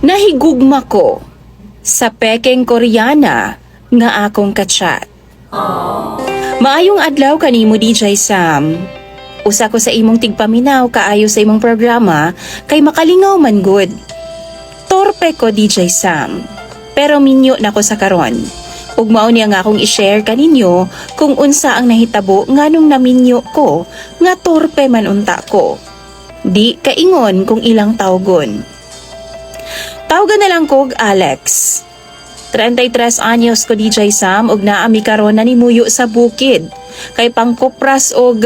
Nahigugma ko sa pekeng Koreana nga akong kachat. Maayong adlaw kanimo DJ Sam. Usa ko sa imong tigpaminaw kaayo sa imong programa kay makalingaw man good. Torpe ko DJ Sam, pero minyo na ko sa karon. Ug mao niya nga akong i-share kaninyo kung unsa ang nahitabo nganong naminyo ko nga torpe man unta ko. Di kaingon kung ilang tawgon. Tawgan na lang kog Alex. 33 anyos ko DJ Sam ug naami karon na nimuyo sa bukid. Kay pangkopras og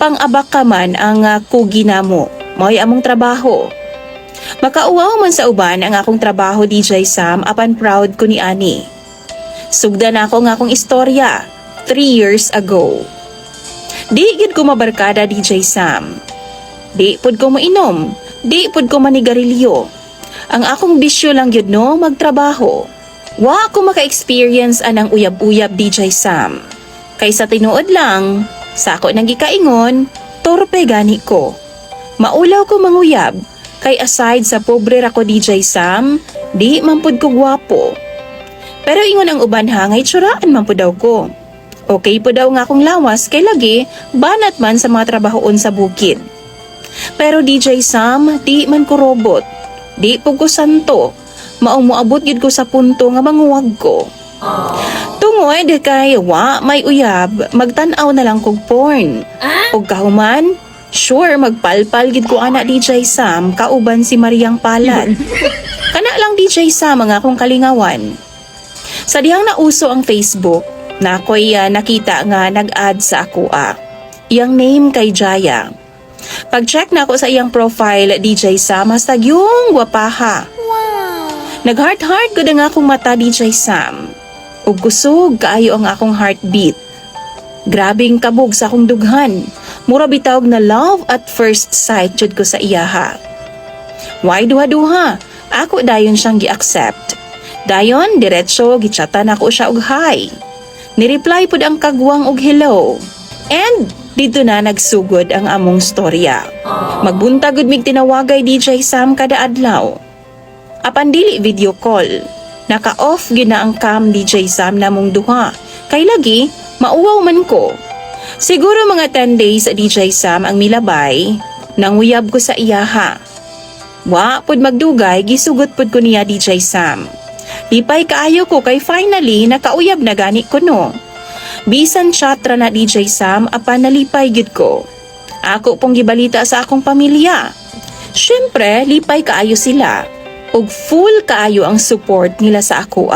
pang-abaka man ang kugi namo. Mao'y among trabaho. Makauwaw man sa uban ang akong trabaho DJ Sam apan proud ko ni ani. Sugdan ako nga akong istorya 3 years ago. Di gid ko mabarkada DJ Sam. Di pud ko mainom, di pud ko manigarilyo. Ang akong bisyo lang yun no, magtrabaho. Wa ako maka-experience anang uyab-uyab DJ Sam. Kaysa tinuod lang, sa ako nang gikaingon, torpe gani ko. Maulaw ko manguyab, kay aside sa pobre ra ko DJ Sam, di mampud ko gwapo. Pero ingon ang uban hangay tsuraan man pud daw ko. Okay po daw nga akong lawas kay lagi, banat man sa mga trabahoon sa bukid. Pero DJ Sam, di man ko robot. Di po ko santo, maong moabot gid ko sa punto nga manguwag ko. Tungod kay wa may uyab, magtan-aw na lang kog porn. Ug kahuman, sure magpalpal gid ko ana DJ Sam kauban si Mariang Palad. Kana lang DJ Sam ang akong kalingawan. Sa dihang nauso ang Facebook, na ako'y nakita nga nag-add sa akoa. Iyang name kay Jaya. Pag-check na ako sa iyang profile, DJ Sam, hastag yung gwapaha. Wow! Nag-heart-heart ko na nga akong mata, DJ Sam. Ug kusog kaayo ang akong heartbeat. Grabing kabog sa akong dughan. Mura bitawag na love at first sight jud ko sa iyaha. Why duha-duha? Ako dayon siyang gi-accept. Dayon, diretso, gichatan ako siya og hi. Nireply pud ang kagwang og hello. And dito na nagsugod ang among storya. Magbuntag gud mig tinawagay DJ Sam kada adlaw. Apan dili video call. Naka-off gyud na ang cam DJ Sam namong duha. Kay lagi mauwaw man ko. Siguro mga 10 days DJ Sam ang milabay, nanguyab ko sa iyaha. Wa pud magdugay gisugot pud ko niya DJ Sam. Lipay kaayo ko kay finally nakauyab na gani ko no. Bisan chatra na DJ Sam, apan nalipay gid ko. Ako pong gibalita sa akong pamilya. Syempre, lipay kaayo sila. Ug full kaayo ang support nila sa ako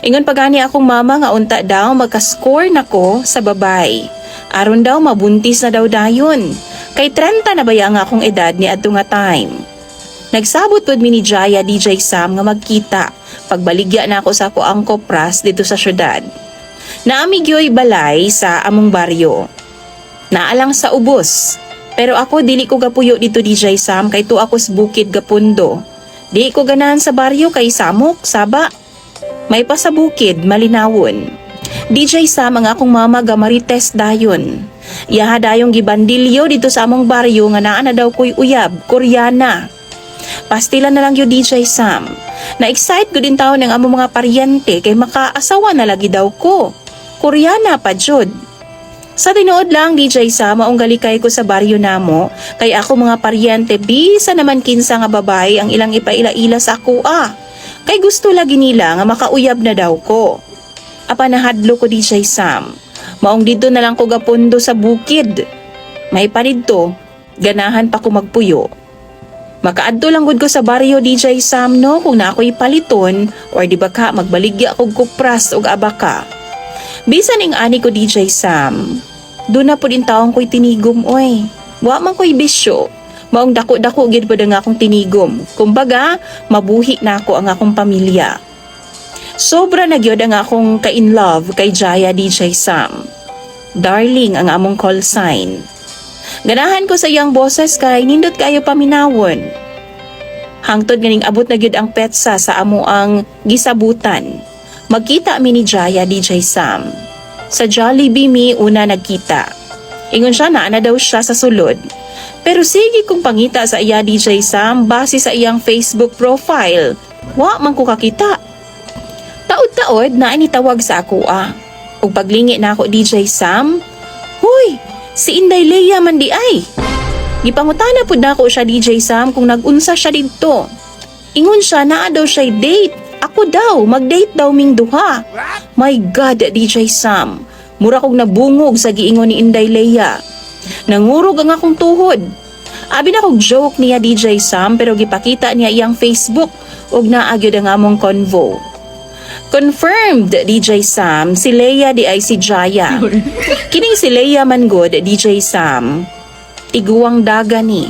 Ingon pagani akong mama nga unta daw magka-score nako sa babay. Aron daw mabuntis na daw dayon. Kay 30 na baya nga akong edad ni adto nga time. Nagsabot pud mi ni Jaya DJ Sam nga magkita. Pagbaligya na ako sa ako ang kopras dito sa syudad. Naamigyo'y balay sa among baryo. Naalang sa ubos. Pero ako dili ko gapuyo dito DJ Sam kay to ako sa bukid gapundo. Di ko ganahan sa baryo kay samok, saba. May pa sa bukid, malinawon. DJ Sam ang akong mama gamarites dayon. Iyaha dayong gibandilyo dito sa among baryo nga naa na daw ko'y uyab, Koreana. Pastila na lang yung DJ Sam. Na-excite ko din taon ng among mga paryente kay makaasawa na lagi daw ko. Koreana pa jud. Sa tinuod lang DJ Sam maong galikay ko sa baryo namo kay ako mga paryente bisa naman kinsa nga babay ang ilang ipaila-ila sa ako Kay gusto lagi nila nga makauyab na daw ko. Apa nahadlo ko DJ Sam. Maong dito na lang ko gapundo sa bukid. May panidto, ganahan pa ko magpuyo. Makaadto lang gud ko sa baryo DJ Sam no kung na ako'y paliton or di ba ka magbaligya kog kupras og abaka. Bisan ing ani ko DJ Sam, doon na po din taong ko'y tinigom oy. Wa man ko'y bisyo. Maong dako-dako gid po nga akong tinigom. Kumbaga, mabuhi na ako ang akong pamilya. Sobra na gyud ang akong ka-in love kay Jaya DJ Sam. Darling ang among call sign. Ganahan ko sa iyang boses kay nindot kayo paminawon. Hangtod ganing abot na gyud ang petsa sa amo ang gisabutan. Magkita mi ni Jaya DJ Sam. Sa Jollibee mi una nagkita. Ingon siya na daw siya sa sulod. Pero sige kung pangita sa iya DJ Sam base sa iyang Facebook profile. Wa man ko kakita. Taod-taod na initawag sa ako Ug paglingi na ako DJ Sam, "Hoy, si Inday Leia man di ay." Gipangutana pud nako siya DJ Sam kung nag-unsa siya didto. Ingon siya naa daw siya date. Ako daw, mag-date daw ming duha. My God, DJ Sam. Mura kog nabungog sa giingon ni Inday Leia. Nangurog ang akong tuhod. Abi na kog joke niya DJ Sam pero gipakita niya iyang Facebook ug naagyod ang among convo. Confirmed DJ Sam, si Leia di ay si Jaya. Kining si Leia man god DJ Sam. Tiguang daga ni.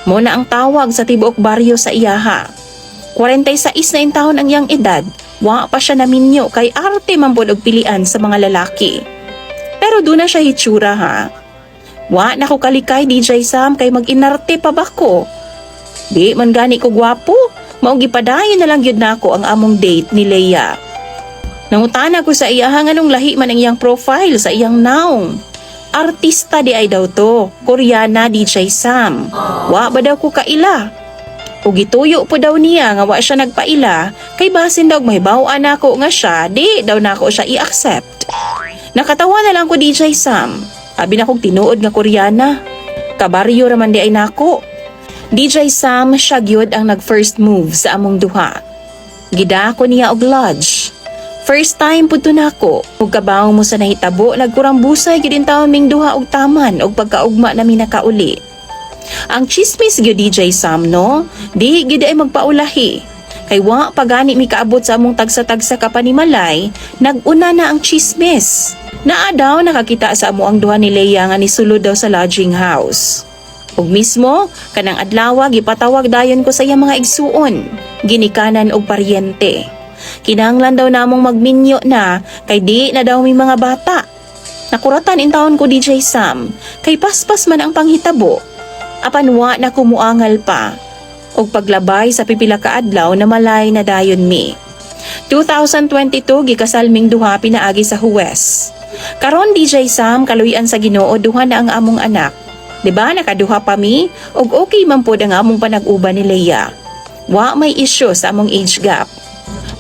Mo na ang tawag sa tibuok baryo sa iyaha. 46 na intahon ang iyang edad. Wa pa siya naminyo kay arte man pod og pilian sa mga lalaki. Pero doon na siya hitsura ha. Wa na ko kalikay DJ Sam kay mag-inarte pa ba ko? Di man gani ko gwapo, mao gipadayon na lang gyud nako ang among date ni Leia. Nangutana ko sa iya nganong lahi man ang iyang profile sa iyang naong. Artista di ay daw to, Koreana DJ Sam. Wa ba daw ko kaila? Ug gituyo po daw niya nga wa siya nagpaila kay basin daw mahibaw-an nako nga siya, di daw nako siya i-accept. Nakatawa na lang ko DJ Sam. Abi na kong tinuod nga Koreana. Kabaryo raman di ay nako. DJ Sam siya gyud ang nag-first move sa among duha. Gidako niya og lodge. First time pud to nako. Ug kabaw mo sa nahitabo nagkurambusay gyud taon ming duha og taman og pagkaugma nami nakauli. Ang chismis gyud DJ Sam no, di gyud ay magpaulahi. Kay wa pagani mi kaabot sa among tagsa-tagsa ka panimalay, nag-una na ang chismis. Naa daw nakakita sa amo ang duha ni Leia nga nisulod daw sa lodging house. Ug mismo, kanang adlaw gipatawag dayon ko sa iyang mga igsuon, ginikanan og paryente. Kinahanglan daw namong magminyo na kay di na daw may mga bata. Nakuratan in taon ko DJ Sam, kay paspas man ang panghitabo. Apan wa na kumuangal pa. Og paglabay sa pipila ka adlaw na malay na dayon mi. 2022 gikasal ming duha pinaagi sa Huwes. Karon DJ Sam kaluyan sa Ginoo duha na ang among anak. Diba nakaduha pa mi og okay man pod ang among panag-uban ni Leia. Wa may issue sa among age gap.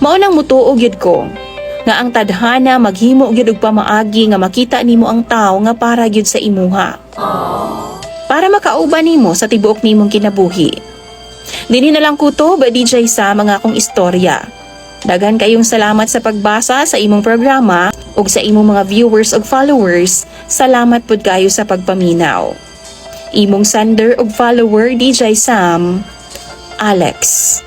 Mao nang mutuo gyud ko nga ang tadhana maghimo gyud og pamaagi nga makita nimo ang tawo nga para gyud sa imuha. Para makauban nimo sa tibuok nimong kinabuhi. Dini na lang kuto ba DJ Sam ang akong istorya. Daghan kayong salamat sa pagbasa sa imong programa ug sa imong mga viewers ug followers. Salamat pud kayo sa pagpaminaw. Imong sender ug follower DJ Sam, Alex.